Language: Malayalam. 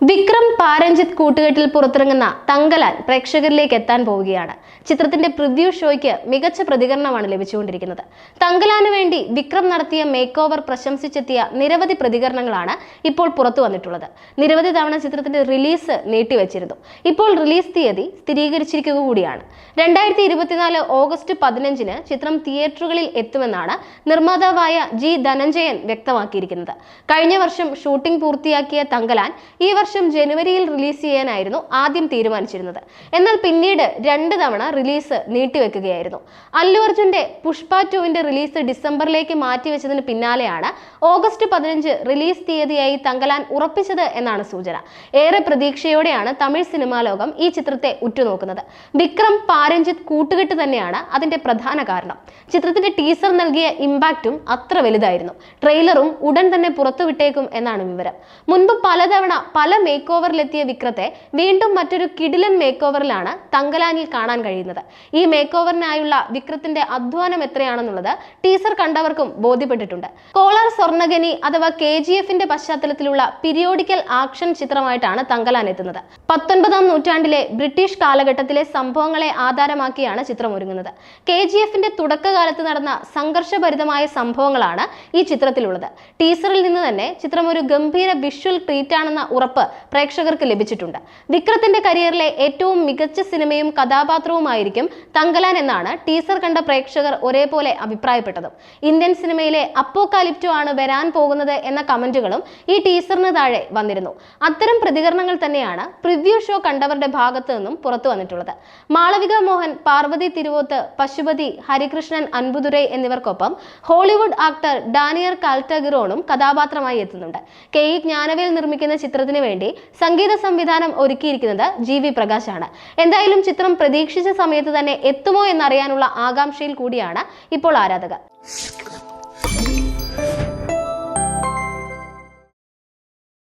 വിക്രം പാരഞ്ജിത്ത് കൂട്ടുകെട്ടിൽ പുറത്തിറങ്ങുന്ന തങ്കലാൻ പ്രേക്ഷകരിലേക്ക് എത്താൻ പോവുകയാണ്. ചിത്രത്തിന്റെ പ്രിവ്യൂ ഷോയ്ക്ക് മികച്ച പ്രതികരണമാണ് ലഭിച്ചുകൊണ്ടിരിക്കുന്നത്. തങ്കലാന് വേണ്ടി വിക്രം നടത്തിയ മേക്ക് ഓവർ പ്രശംസിച്ചെത്തിയ നിരവധി പ്രതികരണങ്ങളാണ് ഇപ്പോൾ പുറത്തു വന്നിട്ടുള്ളത്. നിരവധി തവണ ചിത്രത്തിന്റെ റിലീസ് നീട്ടിവെച്ചിരുന്നു. ഇപ്പോൾ റിലീസ് തീയതി സ്ഥിരീകരിച്ചിരിക്കുക കൂടിയാണ്. 2024 ഓഗസ്റ്റ് 15-ന് ചിത്രം തിയേറ്ററുകളിൽ എത്തുമെന്നാണ് നിർമ്മാതാവായ ജി ധനഞ്ജയൻ വ്യക്തമാക്കിയിരിക്കുന്നത്. കഴിഞ്ഞ വർഷം ഷൂട്ടിംഗ് പൂർത്തിയാക്കിയ തങ്കലാൻ ഈ വർഷം ജനുവരിയിൽ റിലീസ് ചെയ്യാനായിരുന്നു ആദ്യം തീരുമാനിച്ചിരുന്നത്. എന്നാൽ പിന്നീട് 2 തവണ റിലീസ് നീട്ടിവെക്കുകയായിരുന്നു. അല്ലു അർജുന്റെ പുഷ്പ 2-ന്റെ റിലീസ് ഡിസംബറിലേക്ക് മാറ്റിവെച്ചതിന് പിന്നാലെയാണ് ഓഗസ്റ്റ് 15 റിലീസ് തീയതിയായി തങ്കലാൻ ഉറപ്പിച്ചത് എന്നാണ് സൂചന. ഏറെ പ്രതീക്ഷയോടെയാണ് തമിഴ് സിനിമാ ലോകം ഈ ചിത്രത്തെ ഉറ്റുനോക്കുന്നത്. വിക്രം പാരഞ്ജിത്ത് കൂട്ടുകെട്ട് തന്നെയാണ് അതിന്റെ പ്രധാന കാരണം. ചിത്രത്തിന്റെ ടീസർ നൽകിയ ഇമ്പാക്റ്റും അത്ര വലുതായിരുന്നു. ട്രെയിലറും ഉടൻ തന്നെ പുറത്തുവിട്ടേക്കും എന്നാണ് വിവരം. മുൻപ് പലതവണ പല മേക്ക് ഓവറിലെത്തിയ വിക്രത്തെ വീണ്ടും മറ്റൊരു കിടിലൻ മേക്ക് ഓവറിലാണ് തങ്കലാനിൽ കാണാൻ കഴിയുന്നത്. ഈ മേക്ക് ഓവറിനായുള്ള വിക്രത്തിന്റെ അധ്വാനം എത്രയാണെന്നുള്ളത് ടീസർ കണ്ടവർക്കും ബോധ്യപ്പെട്ടിട്ടുണ്ട്. കോളാർ സ്വർണ്ണഖനി അഥവാ KGF-ന്റെ പശ്ചാത്തലത്തിലുള്ള പീരിയോഡിക്കൽ ആക്ഷൻ ചിത്രമായിട്ടാണ് തങ്കലാൻ എത്തുന്നത്. 19-ാം നൂറ്റാണ്ടിലെ ബ്രിട്ടീഷ് കാലഘട്ടത്തിലെ സംഭവങ്ങളെ ആധാരമാക്കിയാണ് ചിത്രം ഒരുങ്ങുന്നത്. KGF-ന്റെ തുടക്കകാലത്ത് നടന്ന സംഘർഷഭരിതമായ സംഭവങ്ങളാണ് ഈ ചിത്രത്തിലുള്ളത്. ടീസറിൽ നിന്ന് തന്നെ ചിത്രം ഒരു ഗംഭീര വിഷ്വൽ ട്രീറ്റ് ആണെന്ന ഉറപ്പ് പ്രേക്ഷകർക്ക് ലഭിച്ചിട്ടുണ്ട്. വിക്രത്തിന്റെ കരിയറിലെ ഏറ്റവും മികച്ച സിനിമയും കഥാപാത്രവുമായിരിക്കും തങ്കലാൻ എന്നാണ് ടീസർ കണ്ട പ്രേക്ഷകർ ഒരേപോലെ അഭിപ്രായപ്പെട്ടത്. ഇന്ത്യൻ സിനിമയിലെ അപ്പോകാലിപ്റ്റോ ആണ് വരാൻ പോകുന്നത് എന്ന കമന്റുകളും ഈ ടീസറിന് താഴെ വന്നിരുന്നു. അത്തരം പ്രതികരണങ്ങൾ തന്നെയാണ് പ്രിവ്യൂ ഷോ കണ്ടവരുടെ ഭാഗത്തു നിന്നും പുറത്തു വന്നിട്ടുള്ളത്. മാളവിക മോഹൻ, പാർവതി തിരുവോത്ത്, പശുപതി, ഹരികൃഷ്ണൻ അൻപുതുരൈ എന്നിവർക്കൊപ്പം ഹോളിവുഡ് ആക്ടർ ഡാനിയൽ കാൽറ്റഗിറോണും കഥാപാത്രമായി എത്തുന്നുണ്ട്. KE ജ്ഞാനവേൽ നിർമ്മിക്കുന്ന ചിത്രത്തിന് വേണ്ടി സംഗീത സംവിധാനം ഒരുക്കിയിരിക്കുന്നത് GV പ്രകാശാണ്. എന്തായാലും ചിത്രം പ്രതീക്ഷിച്ച സമയത്ത് തന്നെ എത്തുമോ എന്നറിയാനുള്ള ആകാംക്ഷയിൽ കൂടിയാണ് ഇപ്പോൾ ആരാധകർ.